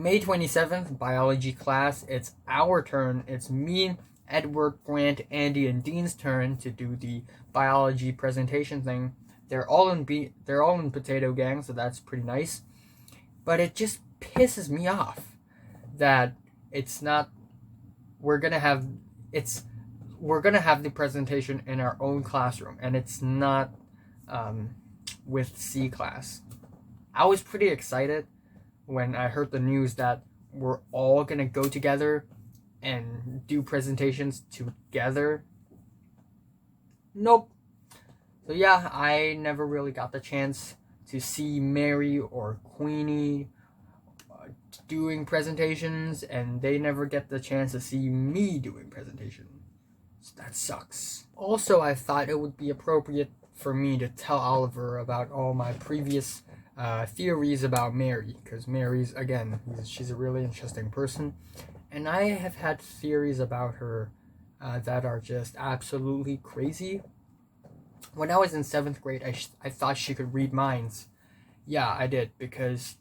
May 27th, biology class. It's our turn. It's me, Edward, Grant, Andy, and Dean's turn to do the biology presentation thing. They're all in Potato Gang, so that's pretty nice. But it just pisses me off that it's not. We're gonna have the presentation in our own classroom, and it's not with C class. I was pretty excited when I heard the news that we're all gonna go together and do presentations together. Nope. So yeah, I never really got the chance to see Mary or Queenie doing presentations, and they never get the chance to see me doing presentations. So that sucks. Also, I thought it would be appropriate for me to tell Oliver about all my previous theories about Mary, because Mary's, again, she's a really interesting person, and I have had theories about her that are just absolutely crazy. When I was in 7th grade, I thought she could read minds. Yeah, I did, because,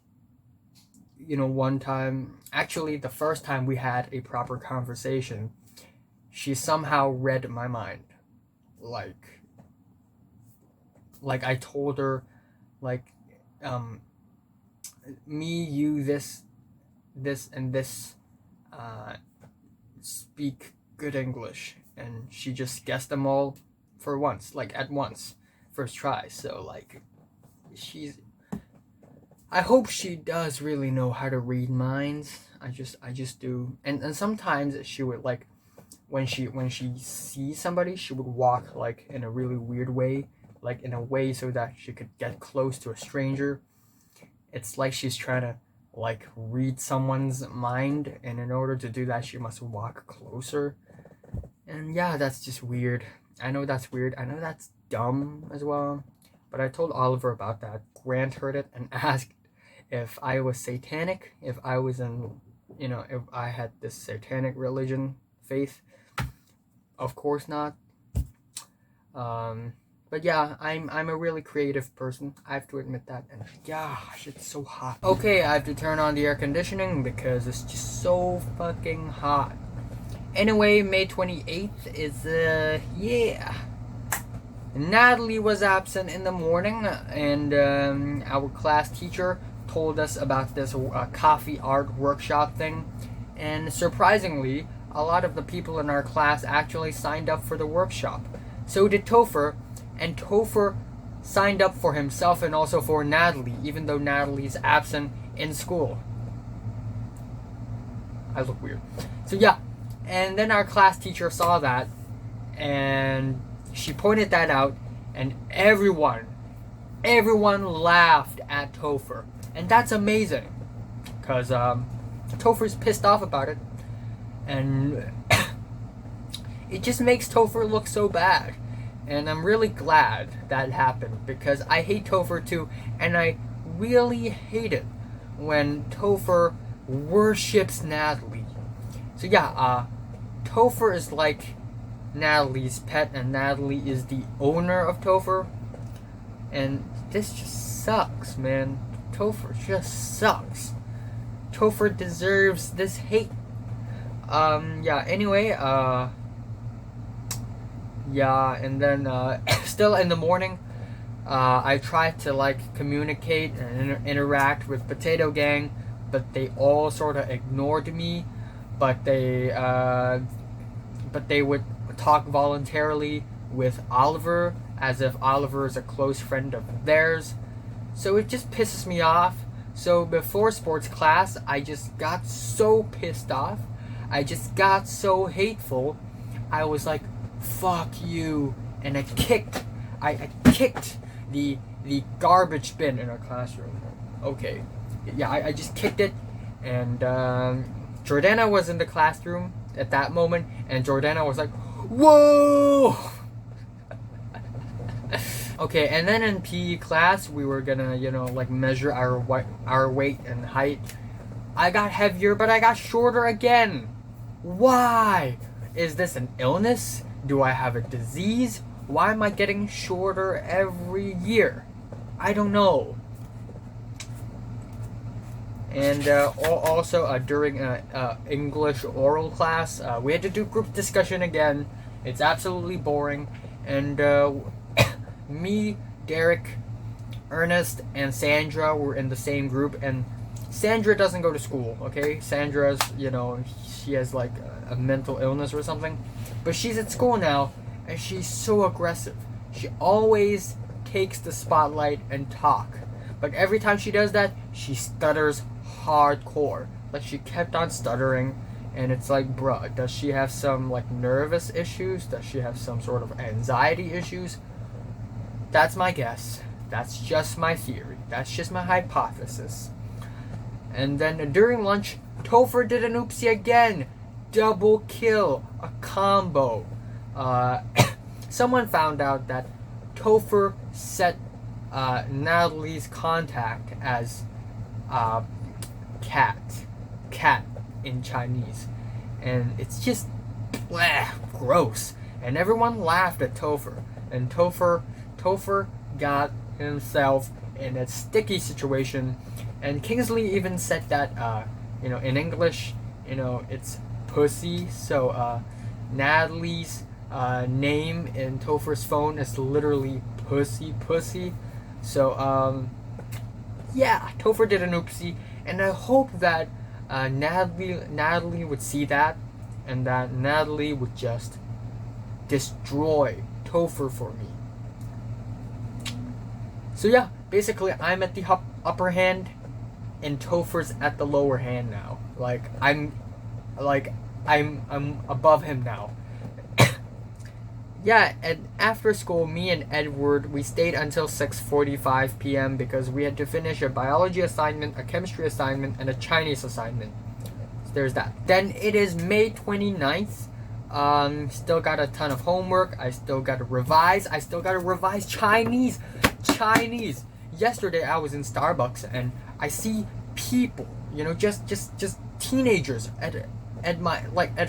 one time, actually the first time we had a proper conversation, she somehow read my mind. Like I told her, me, you, this, and this, speak good English, and she just guessed them all for once, at once, first try. So I hope she does really know how to read minds. I just do, and sometimes she would when she sees somebody, she would walk in a really weird way, in a way so that she could get close to a stranger. It's like she's trying to read someone's mind, and in order to do that, she must walk closer. And yeah, that's just weird. I know that's weird. I know that's dumb as well. But I told Oliver about that. Grant heard it and asked if I was satanic, if I was in, if I had this satanic religion, faith. Of course not. But yeah, I'm a really creative person. I have to admit that. And gosh, it's so hot. Okay, I have to turn on the air conditioning because it's just so fucking hot. Anyway, May 28th is, yeah. Natalie was absent in the morning, and our class teacher told us about this coffee art workshop thing. And surprisingly, a lot of the people in our class actually signed up for the workshop. So did Topher, and Topher signed up for himself and also for Natalie, even though Natalie's absent in school. I look weird. So yeah, and then our class teacher saw that, and she pointed that out, and everyone laughed at Topher. And that's amazing, because Topher's pissed off about it, and it just makes Topher look so bad. And I'm really glad that happened, because I hate Topher too, and I really hate it when Topher worships Natalie. So yeah, Topher is like Natalie's pet, and Natalie is the owner of Topher. And this just sucks, man. Topher just sucks. Topher deserves this hate. Yeah, anyway, yeah, and then, still in the morning, I tried to, communicate and interact with Potato Gang, but they all sort of ignored me, but they would talk voluntarily with Oliver, as if Oliver is a close friend of theirs. So it just pisses me off. So before sports class, I just got so pissed off. I just got so hateful. I was like, fuck you. And I kicked the garbage bin in our classroom. Okay. Yeah, I just kicked it. And Jordana was in the classroom at that moment. And Jordana was like, whoa! Okay, and then in PE class, we were gonna, measure our weight and height. I got heavier, but I got shorter again. Why? Is this an illness? Do I have a disease? Why am I getting shorter every year? I don't know. And also during English oral class, we had to do group discussion again. It's absolutely boring. And me, Derek, Ernest, and Sandra were in the same group. And Sandra doesn't go to school, okay? Sandra's, she has like a mental illness or something. But she's at school now, and she's so aggressive. She always takes the spotlight and talk. But every time she does that, she stutters hardcore. Like, she kept on stuttering, and it's like, bruh, does she have some like nervous issues? Does she have some sort of anxiety issues? That's my guess. That's just my theory. That's just my hypothesis. And then during lunch, Topher did an oopsie again. Double kill. A combo. Someone found out that Topher set Natalie's contact as cat in Chinese, and it's just gross. And everyone laughed at Topher, and Topher got himself in a sticky situation. And Kingsley even said that in English, it's pussy. So Natalie's name in Topher's phone is literally pussy. So yeah, Topher did an oopsie, and I hope that Natalie would see that, and that Natalie would just destroy Topher for me. So yeah, basically I'm at the upper hand, and Topher's at the lower hand now. I'm above him now. Yeah, and after school, me and Edward, we stayed until 6:45 p.m. because we had to finish a biology assignment, a chemistry assignment, and a Chinese assignment. So there's that. Then it is May 29th. Still got a ton of homework. I still got to revise. Chinese. Yesterday I was in Starbucks and I see people, just teenagers at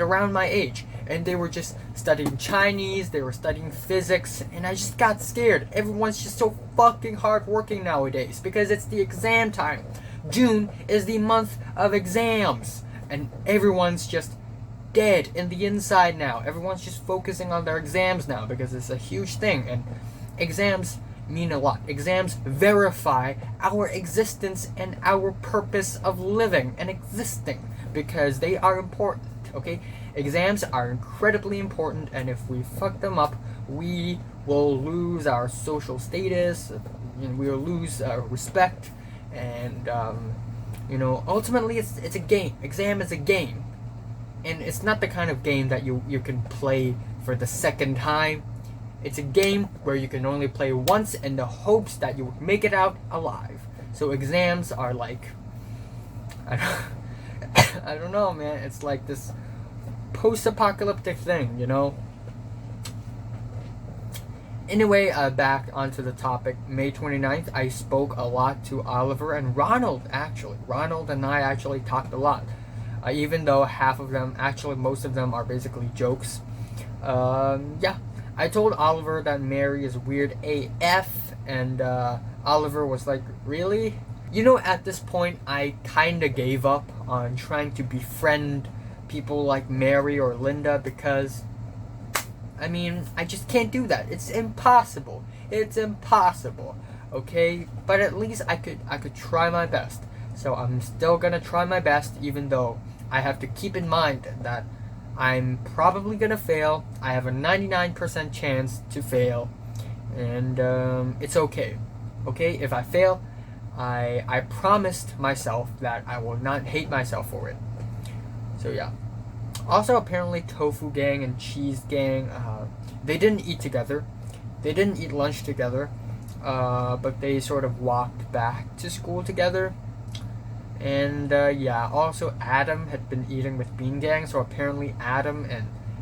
around my age, and they were just studying Chinese, they were studying physics, and I just got scared. Everyone's just so fucking hardworking nowadays because it's the exam time. June is the month of exams, and everyone's just dead in the inside now. Everyone's just focusing on their exams now because it's a huge thing, and exams mean a lot. Exams verify our existence and our purpose of living and existing, because they are important, okay? Exams are incredibly important, and if we fuck them up, we will lose our social status, we will lose respect, and, ultimately it's a game. Exam is a game, and it's not the kind of game that you can play for the second time. It's a game where you can only play once in the hopes that you make it out alive. So exams are like, I don't know, man. It's like this post-apocalyptic thing, Anyway, back onto the topic. May 29th, I spoke a lot to Oliver and Ronald, actually. Ronald and I actually talked a lot. Even though most of them are basically jokes. Yeah. I told Oliver that Mary is weird AF, and Oliver was like, really? At this point, I kinda gave up on trying to befriend people like Mary or Linda because, I just can't do that. It's impossible. Okay? But at least I could try my best. So I'm still gonna try my best, even though I have to keep in mind that I'm probably gonna fail. I have a 99% chance to fail, and it's okay. Okay, if I fail, I promised myself that I will not hate myself for it. So yeah. Also, apparently, Tofu Gang and Cheese Gang, they didn't eat together. They didn't eat lunch together, but they sort of walked back to school together. And yeah, also Adam had been eating with Bean Gang, so apparently Adam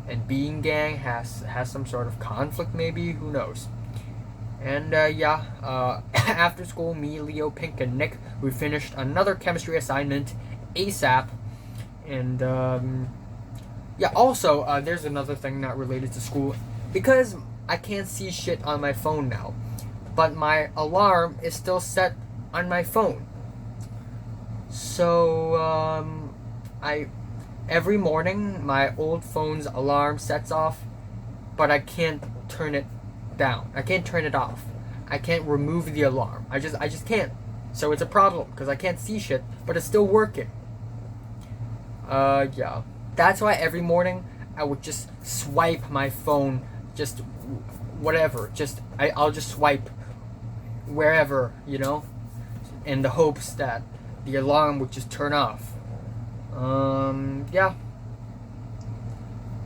and Bean Gang has some sort of conflict, maybe, who knows. And yeah, after school, me, Leo, Pink, and Nick, we finished another chemistry assignment ASAP. And yeah, also, there's another thing not related to school. Because I can't see shit on my phone now, but my alarm is still set on my phone. So I every morning my old phone's alarm sets off, but I can't turn it down. I can't turn it off. I can't remove the alarm. I just can't. So it's a problem because I can't see shit, but it's still working. Yeah. That's why every morning I would just swipe my phone, just whatever. I'll just swipe wherever, in the hopes that the alarm would just turn off. Yeah.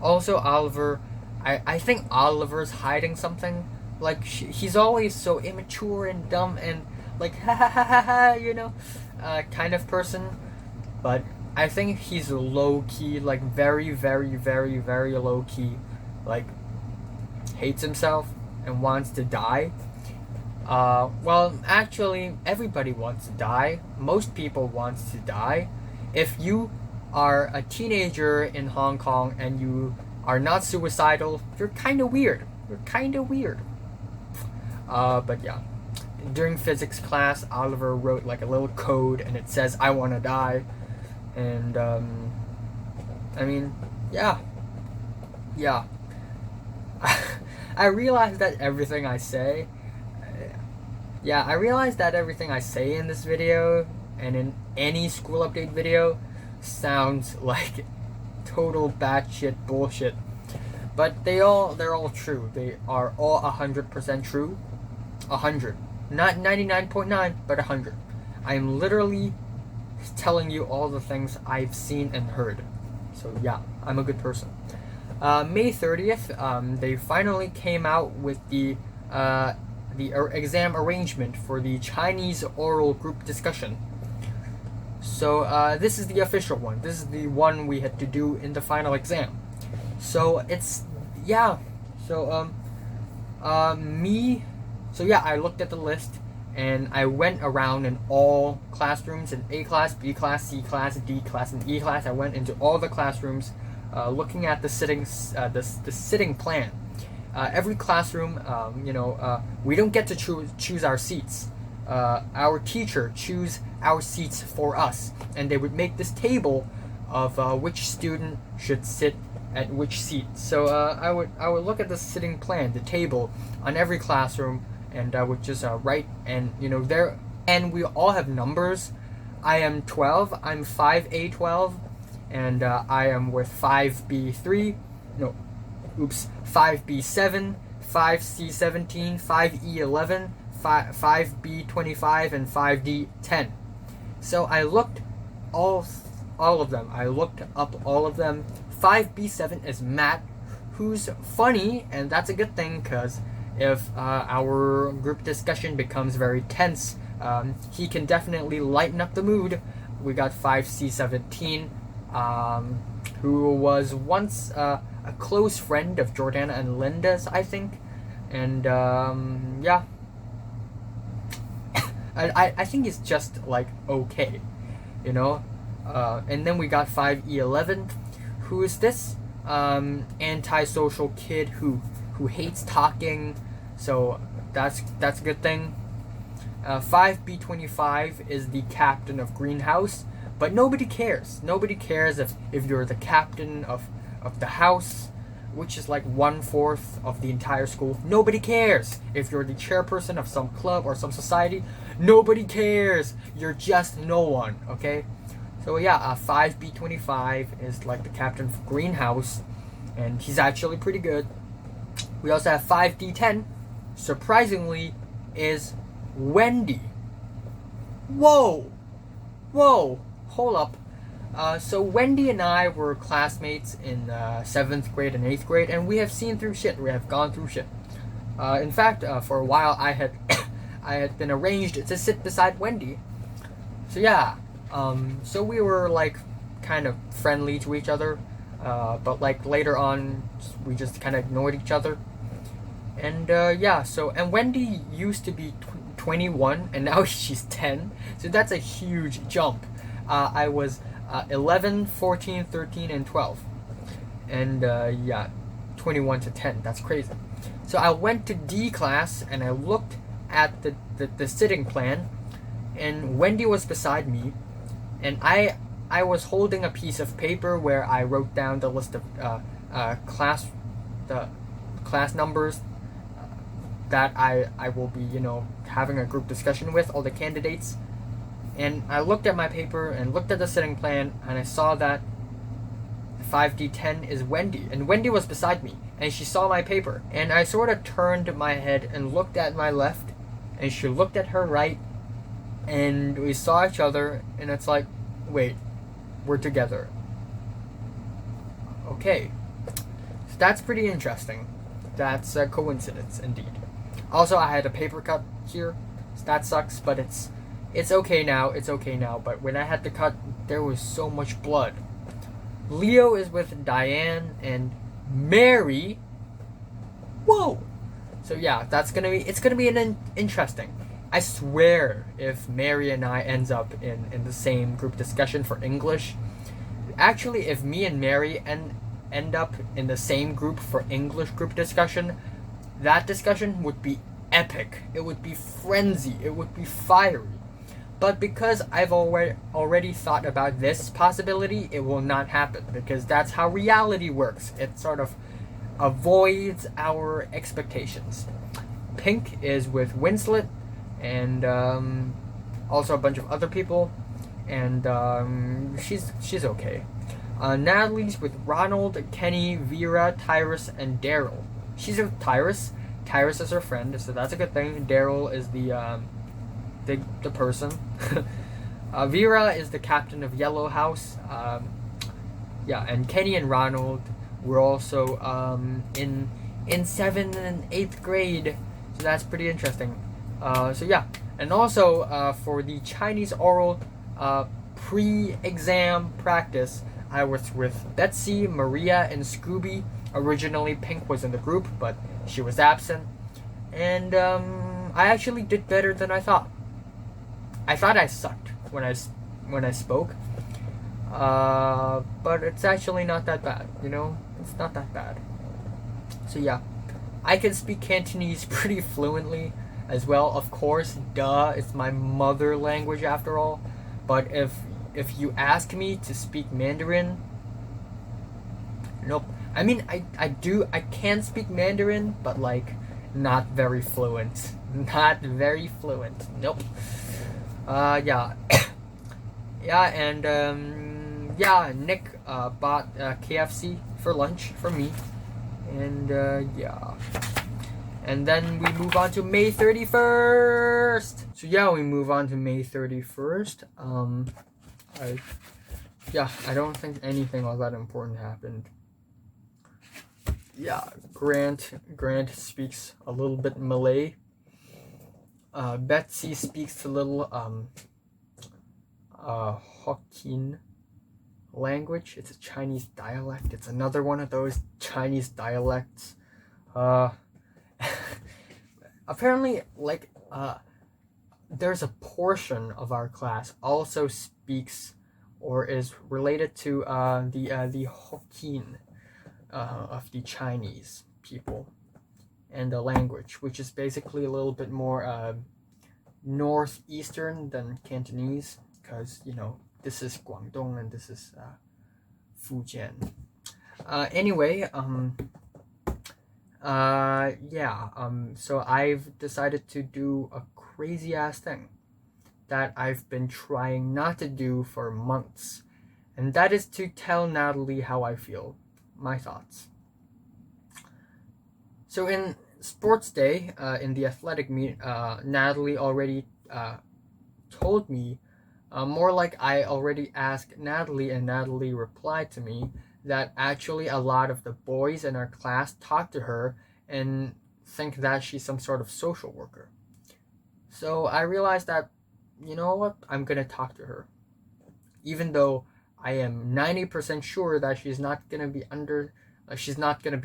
Also, Oliver, I think Oliver's hiding something. Like, he's always so immature and dumb and, like, ha ha ha ha ha, kind of person. But I think he's low key, like, very, very, very, very low key. Like, hates himself and wants to die. Well, actually, everybody wants to die. Most people want to die. If you are a teenager in Hong Kong and you are not suicidal, you're kind of weird. But yeah. During physics class, Oliver wrote like a little code and it says, "I want to die." And, I mean, yeah. Yeah. I realized that everything I say in this video and in any school update video sounds like total batshit bullshit. But they're all true. They are all 100% true. 100. Not 99.9, but 100. I am literally telling you all the things I've seen and heard. So yeah, I'm a good person. May 30th, they finally came out with the exam arrangement for the Chinese oral group discussion. So this is the official one. This is the one we had to do in the final exam. So it's, yeah. So I looked at the list and I went around in all classrooms in A class, B class, C class, D class, and E class. I went into all the classrooms, looking at the sitting plan. Every classroom, we don't get to choose our seats. Our teacher choose our seats for us, and they would make this table of which student should sit at which seat. So I would look at the sitting plan, the table on every classroom, and I would just write, and there, and we all have numbers. I am 12. I'm 5A12, and I am with 5B3. 5B7, 5C17, 5E11, 5B25, and 5D10. So I looked all of them. I looked up all of them. 5B7 is Matt, who's funny, and that's a good thing, because if our group discussion becomes very tense, he can definitely lighten up the mood. We got 5C17, who was once a close friend of Jordana and Linda's, I think. And yeah. I think it's just like okay, and then we got 5E11, who is this antisocial kid who hates talking, so that's a good thing. 5B25 is the captain of Greenhouse, but nobody cares. Nobody cares if you're the captain of the house, which is like 1/4 of the entire school. Nobody cares if you're the chairperson of some club or some society. Nobody cares. You're just no one. Okay. So yeah, 5B25 is like the captain of Greenhouse, and he's actually pretty good. We also have 5D10, surprisingly, is Wendy. Whoa, hold up. So Wendy and I were classmates in 7th grade and 8th grade, and we have seen through shit. We have gone through shit. In fact, for a while, I had been arranged to sit beside Wendy. So yeah, so we were like kind of friendly to each other, but like later on, we just kind of ignored each other. And yeah, and Wendy used to be 21, and now she's 10. So that's a huge jump. I was 11, 14, 13, and 12. And yeah, 21 to 10. That's crazy. So I went to D class and I looked at the sitting plan, and Wendy was beside me, and I was holding a piece of paper where I wrote down the list of class the class numbers that I will be, having a group discussion with all the candidates. And I looked at my paper and looked at the sitting plan, and I saw that 5D10 is Wendy, and Wendy was beside me, and she saw my paper. And I sort of turned my head and looked at my left, and she looked at her right, and we saw each other, and it's like, wait, we're together. Okay. So that's pretty interesting. That's a coincidence, indeed. Also, I had a paper cut here, so that sucks, but it's okay now. It's okay now. But when I had to cut, there was so much blood. Leo is with Diane and Mary. Whoa! So yeah, it's gonna be an interesting. I swear, if Mary and I ends up in the same group discussion for English, actually, if me and Mary end up in the same group for English group discussion, that discussion would be epic. It would be frenzy. It would be fiery. But because I've already thought about this possibility, it will not happen, because that's how reality works. It sort of avoids our expectations. Pink is with Winslet, and also a bunch of other people, and she's okay. Natalie's with Ronald, Kenny, Vera, Tyrus, and Daryl. She's with Tyrus. Tyrus is her friend, so that's a good thing. Daryl is the person. Vera is the captain of Yellow House. And Kenny and Ronald were also in 7th and 8th grade, so that's pretty interesting. And also for the Chinese oral pre-exam practice, I was with Betsy, Maria, and Scooby. Originally, Pink was in the group, but she was absent, and I actually did better than I thought. I thought I sucked when I spoke, but it's actually not that bad. It's not that bad. So yeah, I can speak Cantonese pretty fluently as well. Of course, duh, it's my mother language after all. But if you ask me to speak Mandarin, nope. I mean, I can speak Mandarin, but like not very fluent. Not very fluent. Nope. Yeah. Yeah, and Nick bought KFC for lunch for me, and yeah. And then we move on to May 31st. So yeah, we move on to May 31st. I don't think anything all that important happened. Yeah, Grant speaks a little bit Malay. Betsy speaks a little Hokkien language. It's a Chinese dialect. It's another one of those Chinese dialects. Apparently, there's a portion of our class also speaks or is related to the Hokkien of the Chinese people and the language, which is basically a little bit more northeastern than Cantonese, because this is Guangdong and this is Fujian. So I've decided to do a crazy ass thing that I've been trying not to do for months, and that is to tell Natalie how I feel, my thoughts. So in sports day, in the athletic meet, Natalie already told me, more like I already asked Natalie and Natalie replied to me, that actually a lot of the boys in our class talk to her and think that she's some sort of social worker. So I realized that, you know what, I'm gonna talk to her. Even though I am 90% sure that she's not gonna be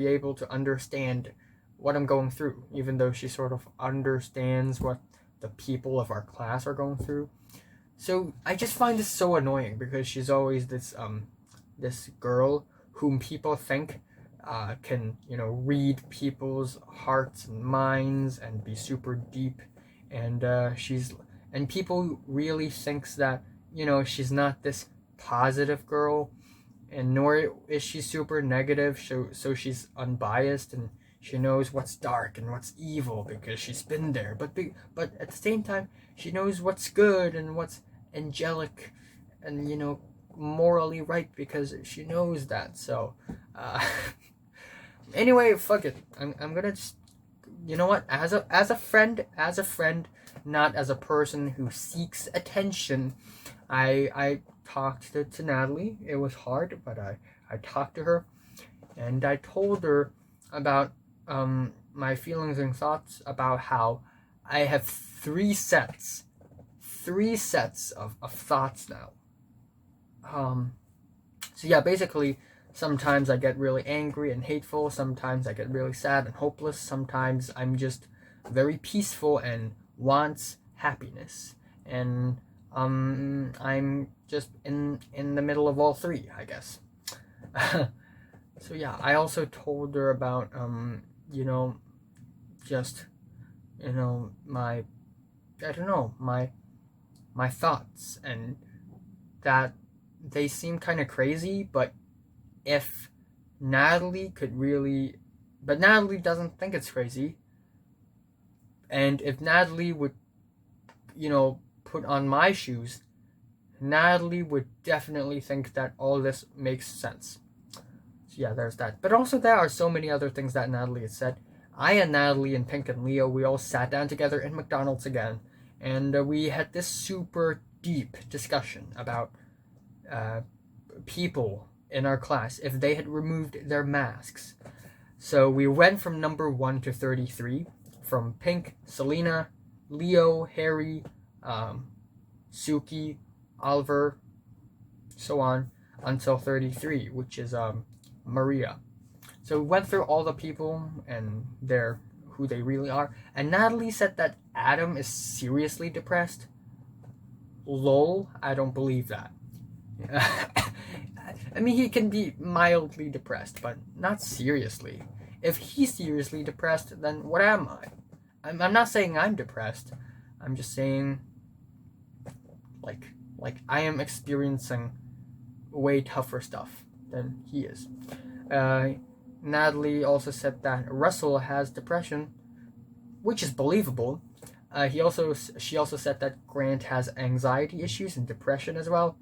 able to understand what I'm going through, even though she sort of understands what the people of our class are going through. So I just find this so annoying, because she's always this girl whom people think can read people's hearts and minds and be super deep, and people really thinks that she's not this positive girl, and nor is she super negative. So she's unbiased, and she knows what's dark and what's evil because she's been there. But at the same time, she knows what's good and what's angelic, and morally right because she knows that. So, anyway, fuck it. I'm gonna just, you know what? As a friend, not as a person who seeks attention. I talked to Natalie. It was hard, but I talked to her, and I told her about my feelings and thoughts about how I have three sets of thoughts now. So yeah, basically, sometimes I get really angry and hateful. Sometimes I get really sad and hopeless. Sometimes I'm just very peaceful and wants happiness. And I'm just in the middle of all three, I guess. So yeah, I also told her about just my, I don't know, my thoughts, and that they seem kind of crazy, but if Natalie could really, but Natalie doesn't think it's crazy, and if Natalie would, put on my shoes, Natalie would definitely think that all this makes sense. So yeah, there's that. But also there are so many other things that Natalie has said. I and Natalie and Pink and Leo, we all sat down together in McDonald's again, and we had this super deep discussion about people in our class if they had removed their masks. So we went from number 1 to 33, from Pink, Selena, Leo, Harry, Suki, Oliver, so on, until 33, which is Maria. So we went through all the people and who they really are. And Natalie said that Adam is seriously depressed. Lol, I don't believe that. I mean, he can be mildly depressed, but not seriously. If he's seriously depressed, then what am I? I'm not saying I'm depressed. I'm just saying, like I am experiencing way tougher stuff than he is. Natalie also said that Russell has depression, which is believable. She also said that Grant has anxiety issues and depression as well,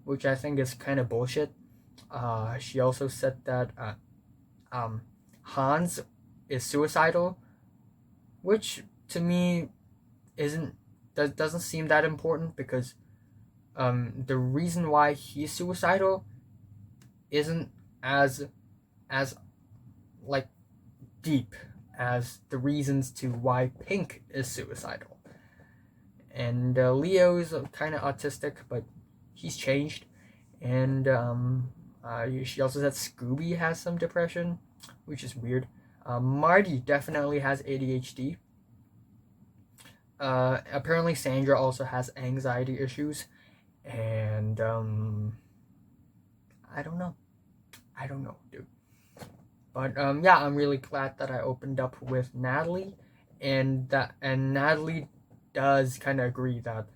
which I think is kind of bullshit. She also said that Hans is suicidal, which to me doesn't seem that important, because the reason why he's suicidal isn't as like deep as the reasons to why Pink is suicidal. And Leo's kind of autistic, but he's changed. And she also said Scooby has some depression, which is weird. Marty definitely has ADHD. Apparently Sandra also has anxiety issues, and I don't know, dude. But yeah, I'm really glad that I opened up with Natalie, and Natalie does kind of agree that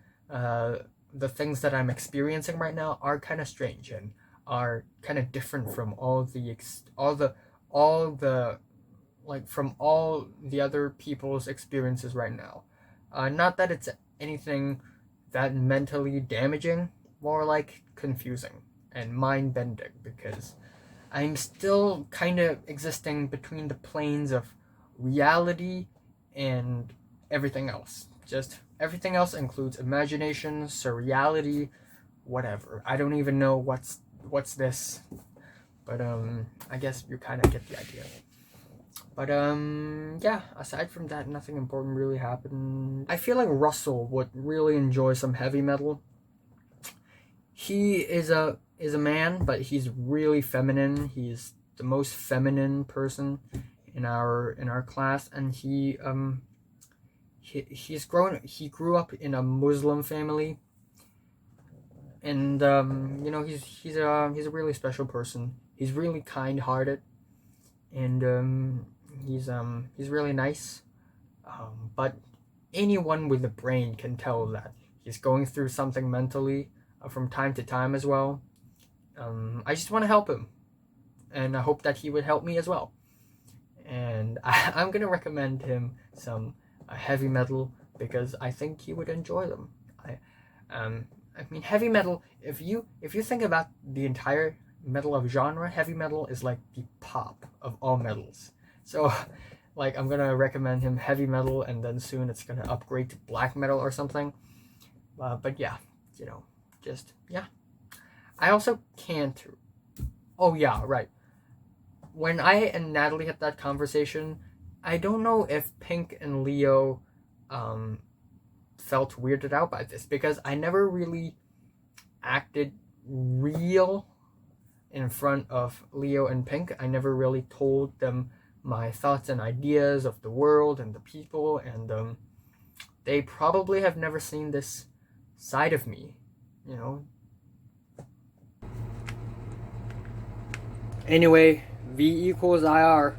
the things that I'm experiencing right now are kind of strange and are kind of different from all the from all the other people's experiences right now. Not that it's anything that mentally damaging, more like confusing and mind bending, because I'm still kind of existing between the planes of reality and everything else. Just everything else includes imagination, surreality, whatever. I don't even know what's this, but I guess you kind of get the idea. But yeah, aside from that, nothing important really happened. I feel like Russell would really enjoy some heavy metal. He is a man, but he's really feminine. He's the most feminine person in our class, and he grew up in a Muslim family, and he's a really special person. He's really kind-hearted, and he's really nice. But anyone with a brain can tell that he's going through something mentally. from time to time as well. I just want to help him, and I hope that he would help me as well. And I'm gonna recommend him some heavy metal because I think he would enjoy them. I mean, heavy metal. If you think about the entire metal of genre, heavy metal is like the pop of all metals. So, like, I'm gonna recommend him heavy metal, and then soon it's gonna upgrade to black metal or something. But yeah, you know, just yeah. I also can't. Oh yeah, right. When I and Natalie had that conversation, I don't know if Pink and Leo um, felt weirded out by this because I never really acted real in front of Leo and Pink. I never really told them my thoughts and ideas of the world and the people, and they probably have never seen this side of me, you know. Anyway, V equals IR.